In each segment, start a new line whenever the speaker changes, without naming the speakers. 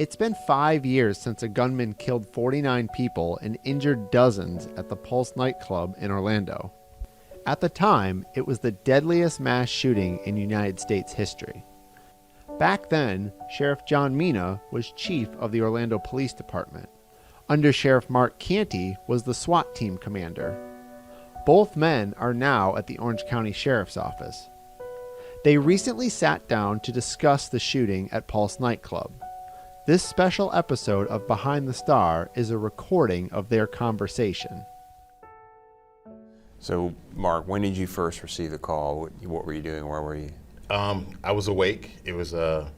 It's been 5 years since a gunman killed 49 people and injured dozens at the Pulse nightclub in Orlando. At the time, it was the deadliest mass shooting in United States history. Back then, Sheriff John Mina was chief of the Orlando Police Department. Undersheriff Mark Canty was the SWAT team commander. Both men are now at the Orange County Sheriff's Office. They recently sat down to discuss the shooting at Pulse nightclub. This special episode of Behind the Star is a recording of their conversation.
So, Mark, when did you first receive the call? What were you doing? Where were you?
I was awake. It was when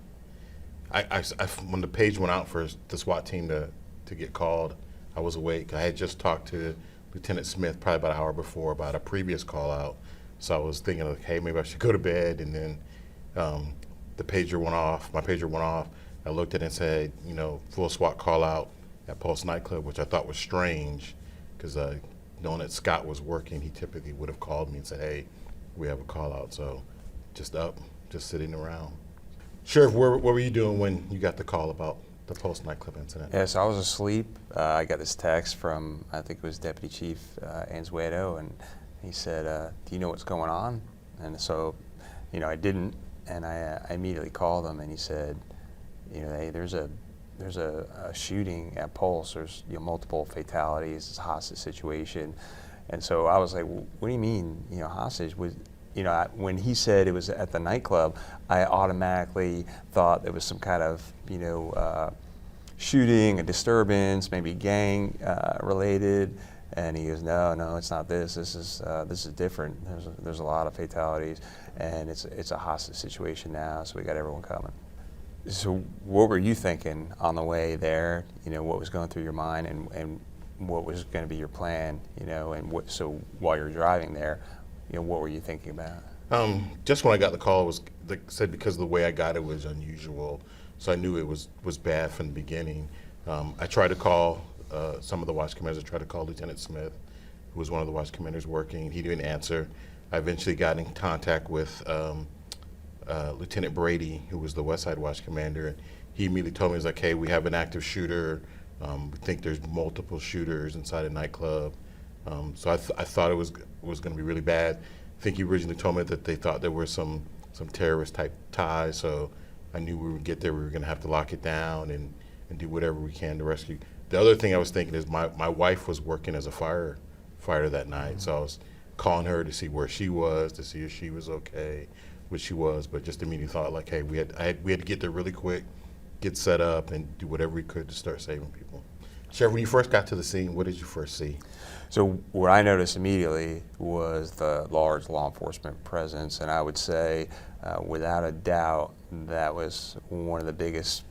the page went out for the SWAT team to get called, I was awake. I had just talked to Lieutenant Smith probably about an hour before about a previous call out. So I was thinking, like, hey, maybe I should go to bed. And then the pager went off. My pager went off. I looked at it and said, full SWAT call out at Pulse nightclub, which I thought was strange because knowing that Scott was working, he typically would have called me and said, hey, we have a call out. So just sitting around. Sheriff, what were you doing when you got the call about the Pulse nightclub incident?
Yeah, so I was asleep. I got this text from, I think it was Deputy Chief Anzueto, and he said, do you know what's going on? And so, I didn't, and I immediately called him, and he said, hey, there's a shooting at Pulse. There's multiple fatalities. It's a hostage situation. And so I was like, well, what do you mean, hostage? When he said it was at the nightclub, I automatically thought there was some kind of, shooting, a disturbance, maybe gang related. And he goes, no, it's not this. This is different. There's a lot of fatalities, and it's a hostage situation now. So we got everyone coming. So what were you thinking on the way there? What was going through your mind, and what was going to be your plan? So while you're driving there, what were you thinking about?
Just when I got the call, it was said because of the way I got it was unusual, so I knew it was bad from the beginning. I tried to call some of the watch commanders. I tried to call Lieutenant Smith, who was one of the watch commanders working. He didn't answer. I eventually got in contact with Lieutenant Brady, who was the West Side Watch commander, and he immediately told me, he was like, hey, we have an active shooter. We think there's multiple shooters inside a nightclub. So I thought it was going to be really bad. I think he originally told me that they thought there were some terrorist type ties, so I knew we would get there, we were going to have to lock it down and do whatever we can to rescue. The other thing I was thinking is my wife was working as a firefighter that night, so I was calling her to see where she was, to see if she was okay, which she was, but just immediately thought, like, hey, we had to get there really quick, get set up, and do whatever we could to start saving people. Sheriff, when you first got to the scene, what did you first see?
So what I noticed immediately was the large law enforcement presence, and I would say, without a doubt, that was one of the biggest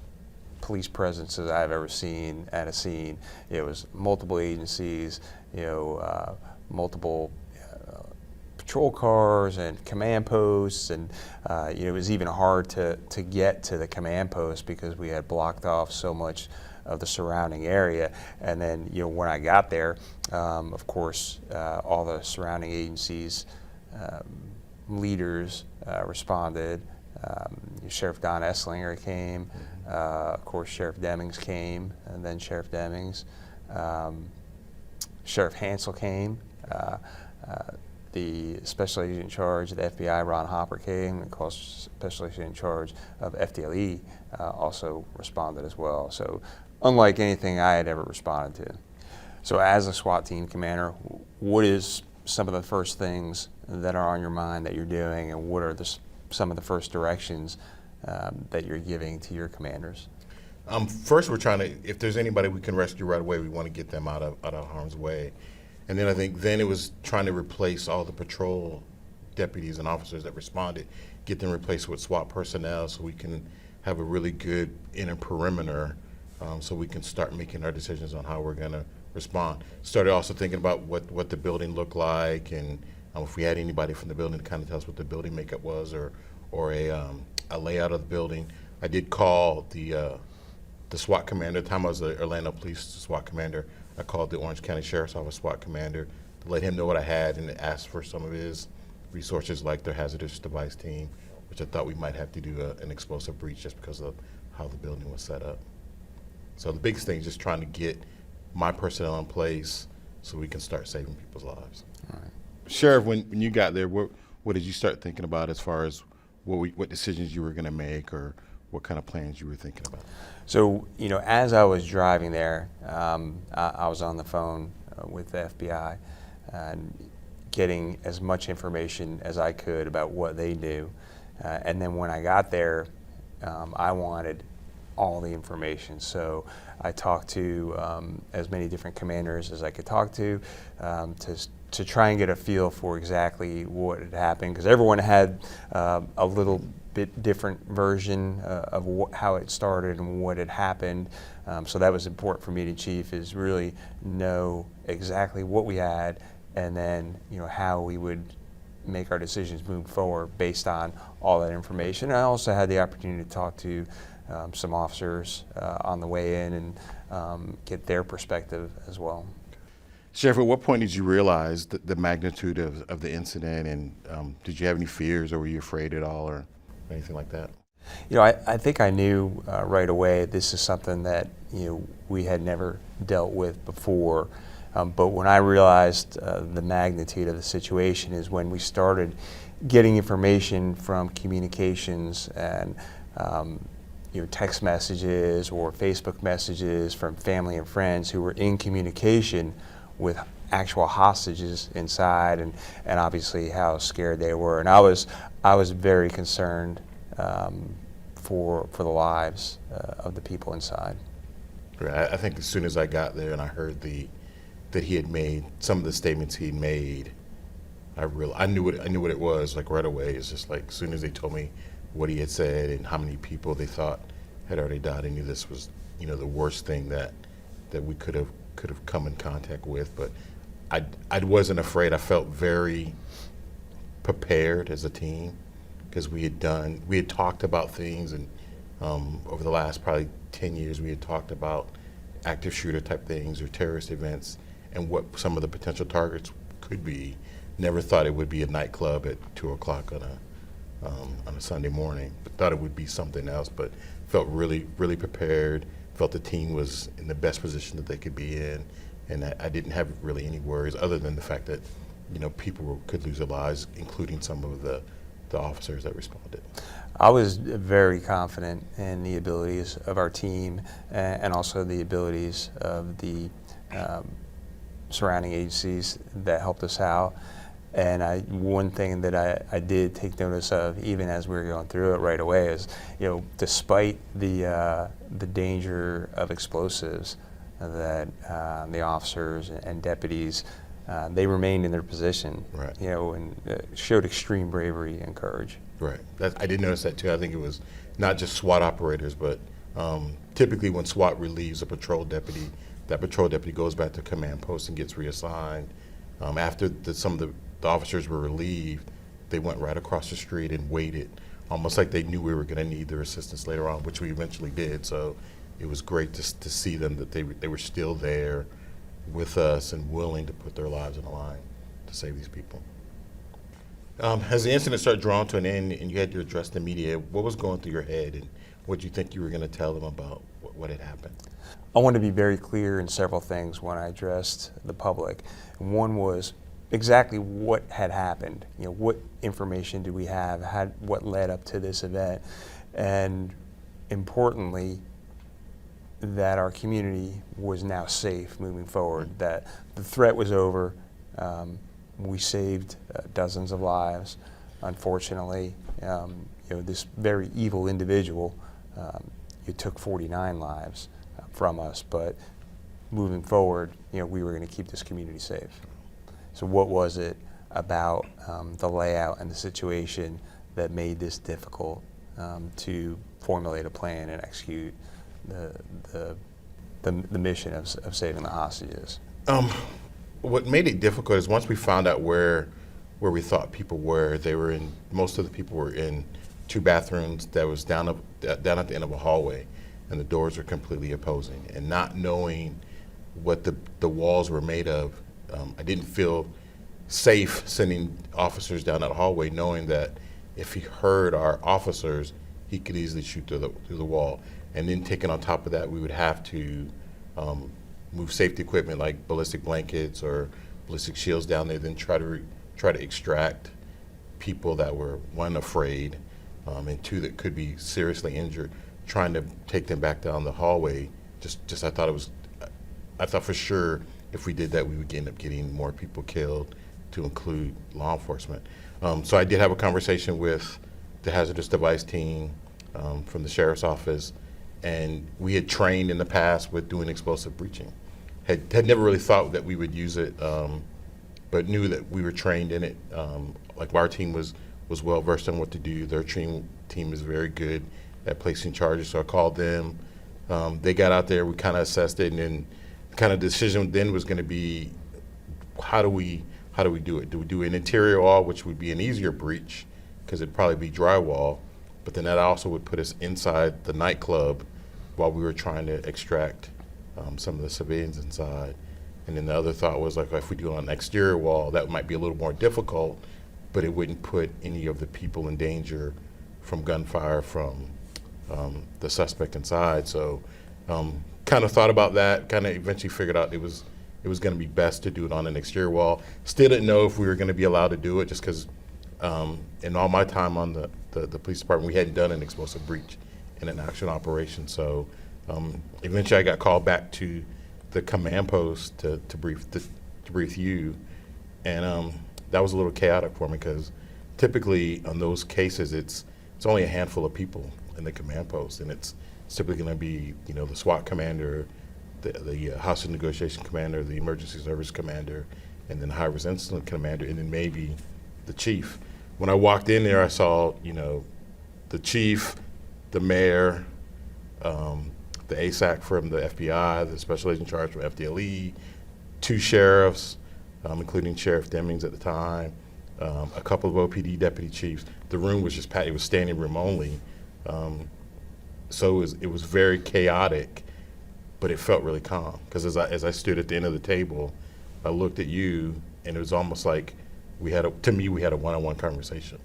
police presences I've ever seen at a scene. It was multiple agencies, multiple patrol cars and command posts, and it was even hard to get to the command post because we had blocked off so much of the surrounding area. And then when I got there, of course, all the surrounding agencies leaders responded. Sheriff Don Esslinger came, of course Sheriff Demings came, and then Sheriff Demings, Sheriff Hansel came, the Special Agent in charge of the FBI, Ron Hopper, came, and of course Special Agent in charge of FDLE also responded as well. So unlike anything I had ever responded to. So as a SWAT team commander, what is some of the first things that are on your mind that you're doing, and what are some of the first directions that you're giving to your commanders?
First, we're trying to, if there's anybody we can rescue right away, we want to get them out of harm's way. And then I think then it was trying to replace all the patrol deputies and officers that responded, get them replaced with SWAT personnel so we can have a really good inner perimeter, so we can start making our decisions on how we're going to respond. Started also thinking about what the building looked like, and if we had anybody from the building to kind of tell us what the building makeup was, or a layout of the building. I did call the SWAT commander. At the time I was the Orlando Police SWAT commander. I called the Orange County Sheriff's Office SWAT commander to let him know what I had and ask for some of his resources, like their hazardous device team, which I thought we might have to do an explosive breach just because of how the building was set up. So the biggest thing is just trying to get my personnel in place so we can start saving people's lives.
All right.
Sheriff, when you got there, what did you start thinking about as far as what decisions you were going to make, or what kind of plans you were thinking about?
So, as I was driving there, I was on the phone with the FBI and getting as much information as I could about what they knew. And then when I got there, I wanted all the information. So I talked to as many different commanders as I could talk to try and get a feel for exactly what had happened, because everyone had a little bit different version of how it started and what had happened. So that was important for me to chief, is really know exactly what we had, and then how we would make our decisions moving forward based on all that information. And I also had the opportunity to talk to some officers on the way in and get their perspective as well.
Sheriff, at what point did you realize the magnitude of the incident, and did you have any fears, or were you afraid at all, or anything like that?
I think I knew right away this is something that we had never dealt with before. But when I realized the magnitude of the situation is when we started getting information from communications and text messages or Facebook messages from family and friends who were in communication with actual hostages inside, and obviously how scared they were. And I was very concerned for the lives of the people inside.
Right. I think as soon as I got there and I heard that he had made some of the statements he made, I knew what it was, like, right away. It's just like, as soon as they told me what he had said and how many people they thought had already died, I knew this was the worst thing that we could have come in contact with. But I wasn't afraid. I felt very prepared as a team, because we had talked about things, and over the last probably 10 years we had talked about active shooter type things or terrorist events and what some of the potential targets could be. Never thought it would be a nightclub at 2 o'clock on a Sunday morning, but thought it would be something else. But felt really, really prepared. Felt the team was in the best position that they could be in, and I didn't have really any worries other than the fact that people could lose their lives, including some of the officers that responded.
I was very confident in the abilities of our team and also the abilities of the surrounding agencies that helped us out. And one thing that I did take notice of, even as we were going through it right away, is despite the danger of explosives that the officers and deputies, they remained in their position,
right.
And showed extreme bravery and courage.
Right. I did notice that too. I think it was not just SWAT operators, but typically when SWAT relieves a patrol deputy, that patrol deputy goes back to command post and gets reassigned. After some of the officers were relieved, they went right across the street and waited, almost like they knew we were going to need their assistance later on, which we eventually did. So it was great to see them, that they were still there with us and willing to put their lives on the line to save these people. As the incident started drawing to an end and you had to address the media, what was going through your head, and what do you think you were going to tell them about what had happened?
I wanted to be very clear in several things when I addressed the public. One was exactly what had happened. What information do we have? What led up to this event? And importantly, that our community was now safe moving forward, that the threat was over. We saved dozens of lives. Unfortunately, this very evil individual, it took 49 lives from us, but moving forward, we were going to keep this community safe. So what was it about the layout and the situation that made this difficult to formulate a plan and execute the mission of saving the hostages?
What made it difficult is once we found out where we thought people were, most of the people were in 2 bathrooms that was down at the end of a hallway, and the doors were completely opposing. And not knowing what the walls were made of, I didn't feel safe sending officers down that hallway, knowing that if he heard our officers, he could easily shoot through the wall. And then taken on top of that, we would have to move safety equipment like ballistic blankets or ballistic shields down there, then try to extract people that were, one, afraid, and two, that could be seriously injured, trying to take them back down the hallway. I thought for sure if we did that, we would end up getting more people killed, to include law enforcement. So I did have a conversation with the hazardous device team from the sheriff's office, and we had trained in the past with doing explosive breaching. Had never really thought that we would use it, but knew that we were trained in it. Like our team was well versed on what to do. Their team is very good at placing charges, so I called them. They got out there, we kind of assessed it, and then kind of decision then was going to be, how do we do it? Do we do an interior wall, which would be an easier breach because it'd probably be drywall, but then that also would put us inside the nightclub while we were trying to extract some of the civilians inside. And then the other thought was, like, if we do it on an exterior wall, that might be a little more difficult, but it wouldn't put any of the people in danger from gunfire from the suspect inside. So kind of thought about that, kind of eventually figured out it was going to be best to do it on an exterior wall. Still didn't know if we were going to be allowed to do it, just because in all my time on the police department, we hadn't done an explosive breach in an action operation. So eventually I got called back to the command post to brief you, and that was a little chaotic for me, because typically on those cases it's only a handful of people in the command post, and it's typically going to be, the SWAT commander, the hostage negotiation commander, the emergency service commander, and then high risk incident commander, and then maybe the chief. When I walked in there, I saw, the chief, the mayor, the ASAC from the FBI, the special agent in charge from FDLE, 2 sheriffs, including Sheriff Demings at the time, a couple of OPD deputy chiefs. The room was just packed. It was standing room only. So it was very chaotic, but it felt really calm, because as I stood at the end of the table, I looked at you, and it was almost like we had a one-on-one conversation.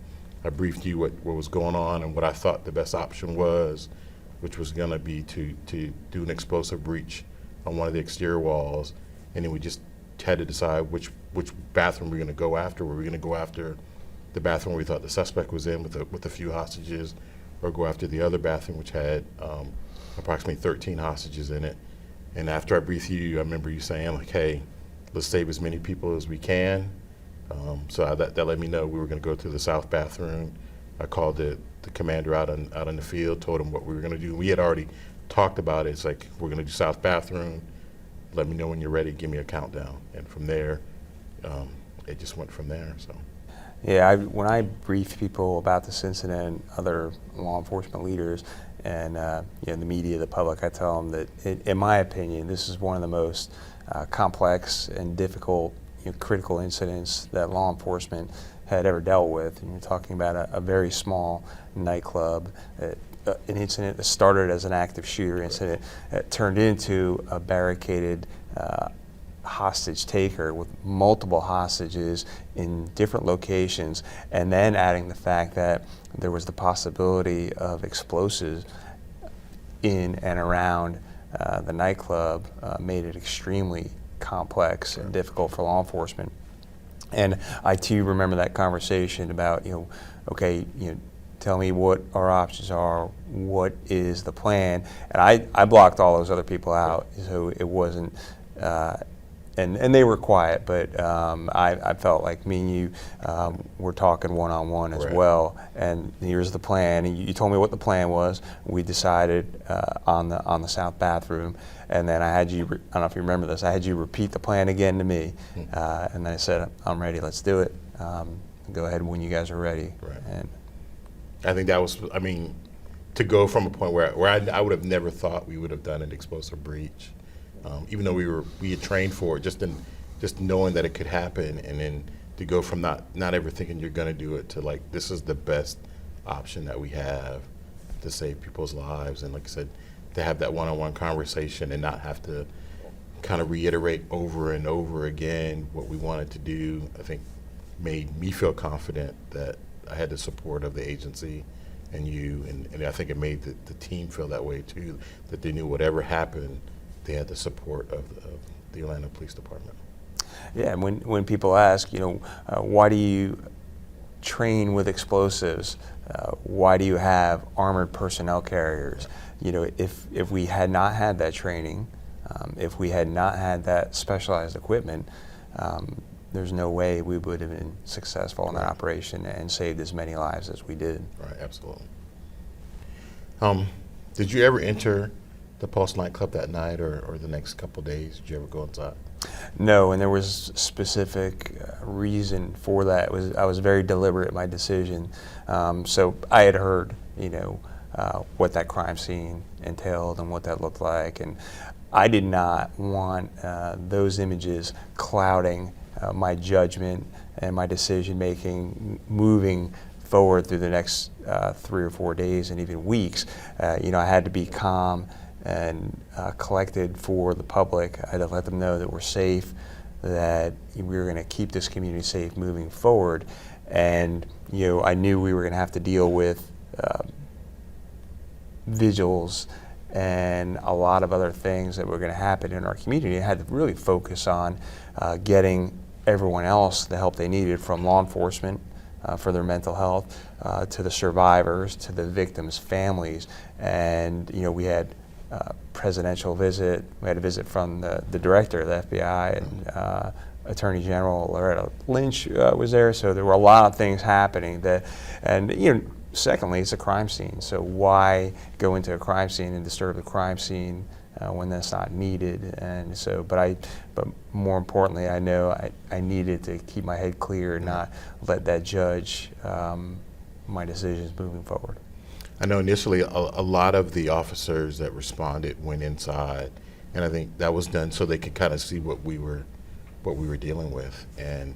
I briefed you what was going on and what I thought the best option was, which was going to be to do an explosive breach on one of the exterior walls, and then we just had to decide which bathroom we were going to go after. Were we going to go after the bathroom we thought the suspect was in with a few hostages, or go after the other bathroom, which had approximately 13 hostages in it? And after I briefed you, I remember you saying, like, hey, let's save as many people as we can. So that let me know we were going to go to the south bathroom. I called the commander out in the field, told him what we were going to do. We had already talked about it. It's like, we're going to do south bathroom. Let me know when you're ready. Give me a countdown. And from there, it just went from there. So.
Yeah, when I briefed people about this incident, other law enforcement leaders, and the media, the public, I tell them that, in my opinion, this is one of the most complex and difficult, critical incidents that law enforcement had ever dealt with. And you're talking about a very small nightclub, an incident that started as an active shooter incident that turned into a barricaded hostage taker with multiple hostages in different locations, and then adding the fact that there was the possibility of explosives in and around the nightclub made it extremely complex and difficult for law enforcement. And I too remember that conversation about, tell me what our options are, what is the plan, and I blocked all those other people out, so it wasn't. And they were quiet, but I felt like me and you were talking one-on-one as well. And here's the plan. And you told me what the plan was. We decided on the south bathroom, and then I had you. I don't know if you remember this. I had you repeat the plan again to me, and then I said, "I'm ready. Let's do it. Go ahead when you guys are ready."
Right.
And
I think that was. I mean, to go from a point where I would have never thought we would have done an explosive breach. Even though we had trained for it, just knowing that it could happen, and then to go from not ever thinking you're going to do it to, like, this is the best option that we have to save people's lives. And like I said, to have that one-on-one conversation and not have to kind of reiterate over and over again what we wanted to do, I think made me feel confident that I had the support of the agency and you, and I think it made the team feel that way too, that they knew whatever happened, they had the support of the Orlando Police Department.
Yeah, and when people ask, why do you train with explosives? Why do you have armored personnel carriers? If we had not had that training, if we had not had that specialized equipment, there's no way we would have been successful in that operation and saved as many lives as we did.
Right, absolutely. Did you ever enter the Pulse nightclub that night or the next couple of days? Did you ever go inside?
No, and there was specific reason for that. I was very deliberate in my decision. So I had heard, what that crime scene entailed and what that looked like, and I did not want those images clouding my judgment and my decision making moving forward through the next 3 or 4 days and even weeks. I had to be calm and collected for the public. I had to let them know that we're safe, that we were going to keep this community safe moving forward. And I knew we were going to have to deal with vigils and a lot of other things that were going to happen in our community. I had to really focus on getting everyone else the help they needed, from law enforcement for their mental health, to the survivors, to the victims' families. And we had presidential visit. We had a visit from the director of the FBI, and Attorney General Loretta Lynch was there. So there were a lot of things happening secondly, it's a crime scene. So why go into a crime scene and disturb the crime scene when that's not needed? And so, but more importantly, I know I needed to keep my head clear and not let that judge my decisions moving forward.
I know initially a lot of the officers that responded went inside, and I think that was done so they could kind of see what we were dealing with. And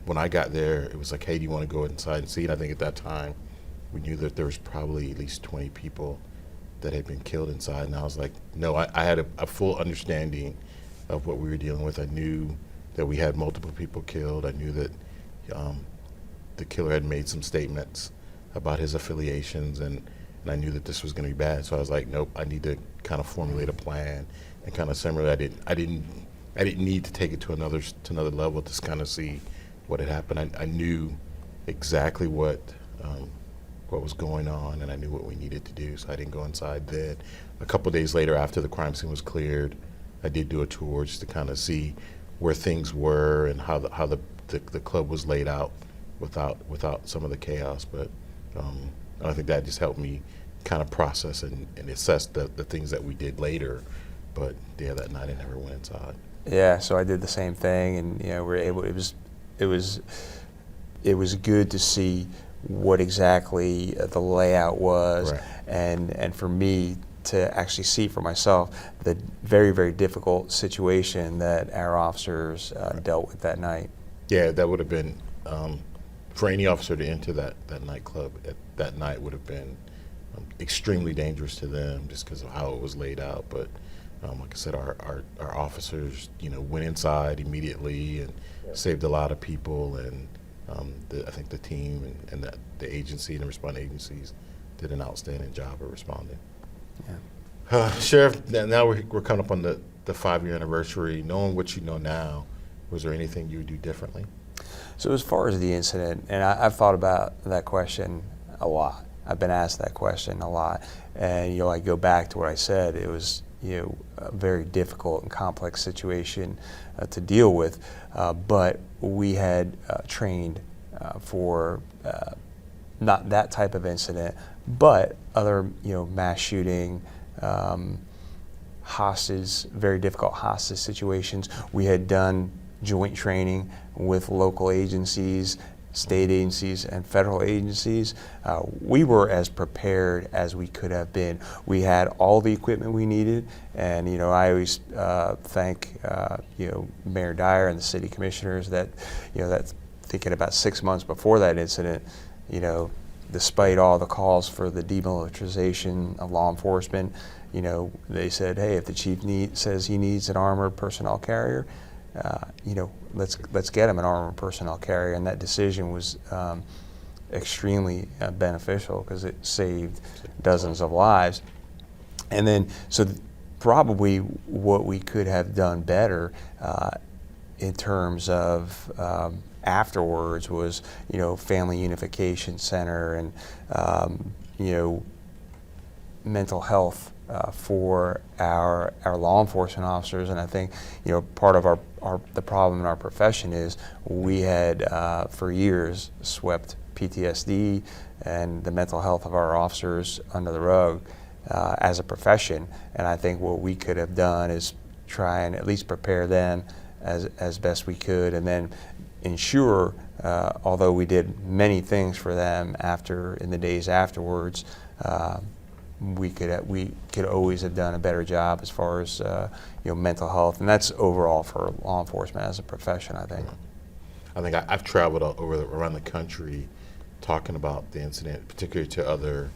when I got there, it was like, hey, do you want to go inside and see? And I think at that time, we knew that there was probably at least 20 people that had been killed inside. And I was like, no, I had a full understanding of what we were dealing with. I knew that we had multiple people killed. I knew that the killer had made some statements about his affiliations, and I knew that this was going to be bad. So I was like, nope, I need to kind of formulate a plan and kind of similarly. I didn't need to take it to another level to kind of see what had happened. I knew exactly what was going on, and I knew what we needed to do, so I didn't go inside then. A couple days later, after the crime scene was cleared, I did do a tour just to kind of see where things were and how the club was laid out without some of the chaos. But I think that just helped me kind of process and assess the things that we did later. But yeah, that night I never went inside.
Yeah, so I did the same thing, and we were able. It was good to see what exactly the layout was,
right.
and for me to actually see for myself the very, very difficult situation that our officers
right.
dealt with that night.
Yeah, that would have been, for any officer to enter that nightclub at that night would have been extremely dangerous to them just because of how it was laid out. But like I said, our officers, went inside immediately and saved a lot of people, and I think the team and the agency and the responding agencies did an outstanding job of responding.
Yeah.
Sheriff, now we're coming up on the 5-year anniversary. Knowing what you know now, was there anything you would do differently?
So as far as the incident, and I've thought about that question a lot. I've been asked that question a lot, and I go back to what I said. It was a very difficult and complex situation to deal with, but we had trained for not that type of incident, but other mass shooting, hostage, very difficult hostage situations. We had done joint training with local agencies, state agencies, and federal agencies. We were as prepared as we could have been. We had all the equipment we needed, and I always thank Mayor Dyer and the city commissioners that that thinking about 6 months before that incident, despite all the calls for the demilitarization of law enforcement, they said, hey, if the chief says he needs an armored personnel carrier, let's get him an armored personnel carrier. And that decision was extremely beneficial because it saved dozens of lives. And then, so probably what we could have done better in terms of afterwards was, family unification center and, mental health for our law enforcement officers. And I think, part of the problem in our profession is we had for years swept PTSD and the mental health of our officers under the rug as a profession. And I think what we could have done is try and at least prepare them as best we could, and then ensure, although we did many things for them in the days afterwards, we could always have done a better job as far as mental health, and that's overall for law enforcement as a profession, I think.
I think I've traveled around the country talking about the incident, particularly to other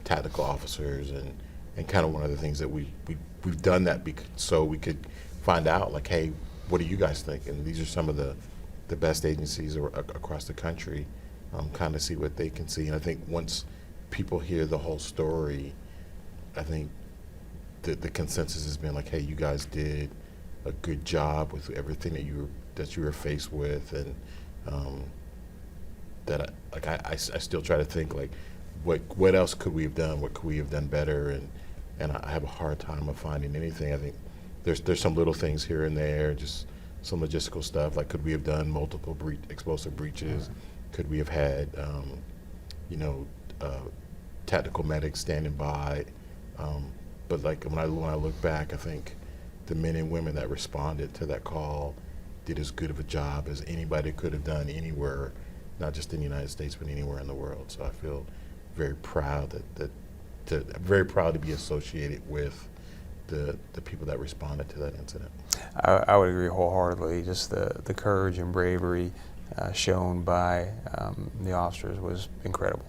tactical officers, and kind of one of the things that we've done that so we could find out, like, hey, what do you guys think? And these are some of the best agencies across the country, kind of see what they can see. And I think once people hear the whole story, I think the consensus has been like, hey, you guys did a good job with everything that you were faced with, and I still try to think, like, what else could we have done? What could we have done better? And I have a hard time of finding anything. I think there's some little things here and there, just some logistical stuff, like could we have done multiple explosive breaches? Could we have had tactical medics standing by? But like when I look back, I think the men and women that responded to that call did as good of a job as anybody could have done anywhere, not just in the United States, but anywhere in the world. So I feel very proud very proud to be associated with the people that responded to that incident.
I would agree wholeheartedly. Just the courage and bravery shown by the officers was incredible.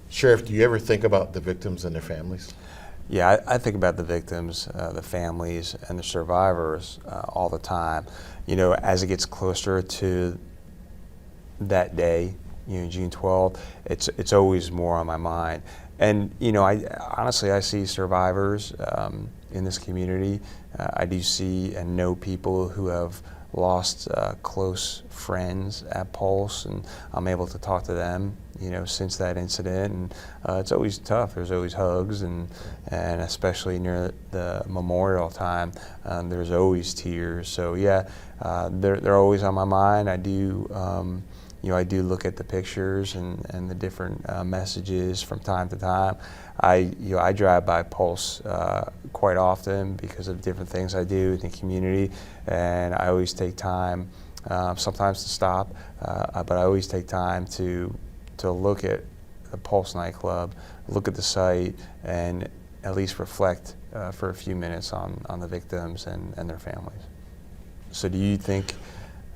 Sheriff, do you ever think about the victims and their families?
Yeah, I think about the victims, the families, and the survivors all the time. As it gets closer to that day, June 12th, it's always more on my mind. And I honestly see survivors in this community. I do see and know people who have lost close friends at Pulse, and I'm able to talk to them, since that incident. And it's always tough. There's always hugs, and especially near the memorial time, there's always tears. So yeah, they're always on my mind. I do. I do look at the pictures and the different messages from time to time. I drive by Pulse quite often because of different things I do in the community, and I always take time, sometimes to stop, but I always take time to look at the Pulse nightclub, look at the site, and at least reflect for a few minutes on the victims and their families. So do you think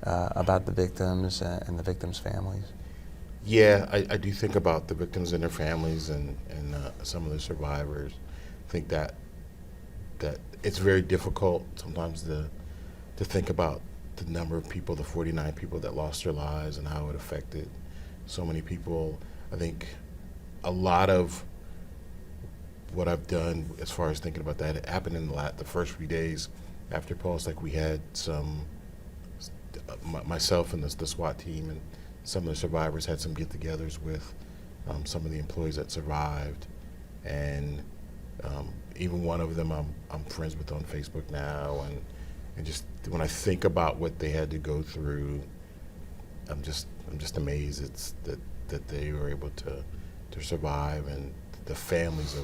about the victims and the victims' families?
Yeah, I do think about the victims and their families and some of the survivors. I think that it's very difficult sometimes to think about the number of people, the 49 people that lost their lives, and how it affected so many people. I think a lot of what I've done as far as thinking about that, it happened in the first few days after Pulse. Like we had myself and the SWAT team and some of the survivors had some get-togethers with some of the employees that survived, and even one of them I'm friends with on Facebook now, and just when I think about what they had to go through, I'm just amazed that they were able to survive, and the families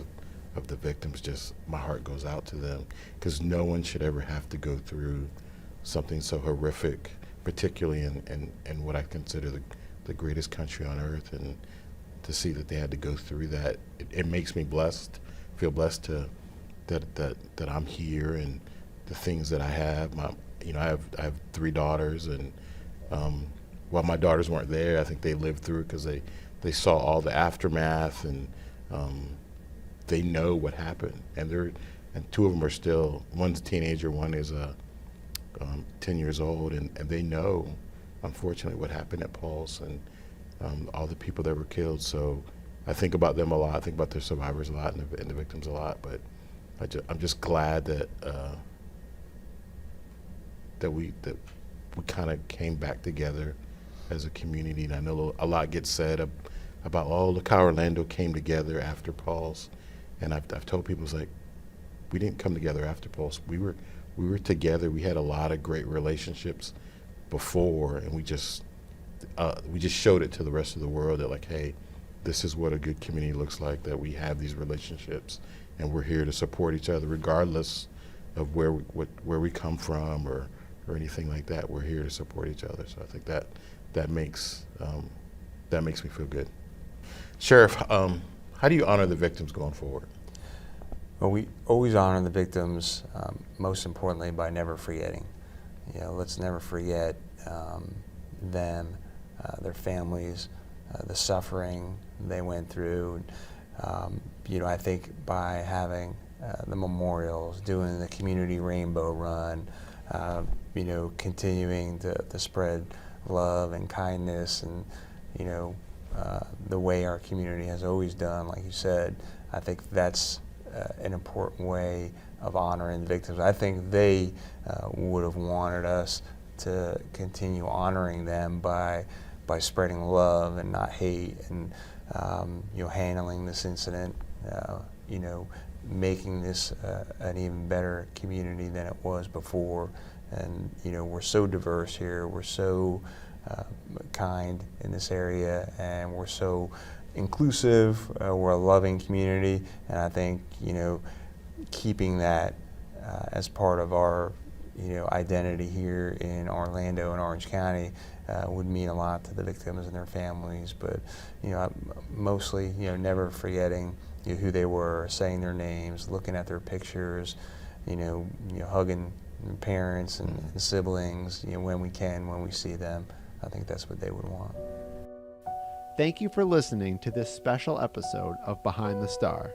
of the victims, just my heart goes out to them, because no one should ever have to go through something so horrific, particularly in what I consider the greatest country on earth, and to see that they had to go through that, it makes me feel blessed that I'm here, and the things that I have. I have 3 daughters, and while my daughters weren't there, I think they lived through it because they saw all the aftermath, and they know what happened, and 2 of them are still. One's a teenager, one is 10 years old, and they know, unfortunately, what happened at Pulse, and all the people that were killed. So I think about them a lot. I think about their survivors a lot and the victims a lot. But I'm just glad that that we kind of came back together as a community. And I know a lot gets said about, oh, look how Orlando came together after Paul's. And I've told people, it's like, we didn't come together after Paul's. We were together. We had a lot of great relationships before, and we just showed it to the rest of the world that, like, hey, this is what a good community looks like, that we have these relationships and we're here to support each other regardless of where we come from or anything like that. We're here to support each other. So I think that makes me feel good. Sheriff, how do you honor the victims going forward?
Well, we always honor the victims, most importantly by never forgetting. Let's never forget them, their families, the suffering they went through. I think by having the memorials, doing the community rainbow run, continuing to spread love and kindness, and the way our community has always done, like you said, I think that's an important way of honoring the victims. I think they would have wanted us to continue honoring them by spreading love and not hate, and handling this incident, making this an even better community than it was before. And we're so diverse here. We're so kind in this area, and we're so inclusive. We're a loving community, and I think keeping that as part of our identity here in Orlando and Orange County would mean a lot to the victims and their families. But mostly never forgetting who they were, saying their names, looking at their pictures, hugging parents and siblings when we can, when we see them. I think that's what they would want.
Thank you for listening to this special episode of Behind the Star.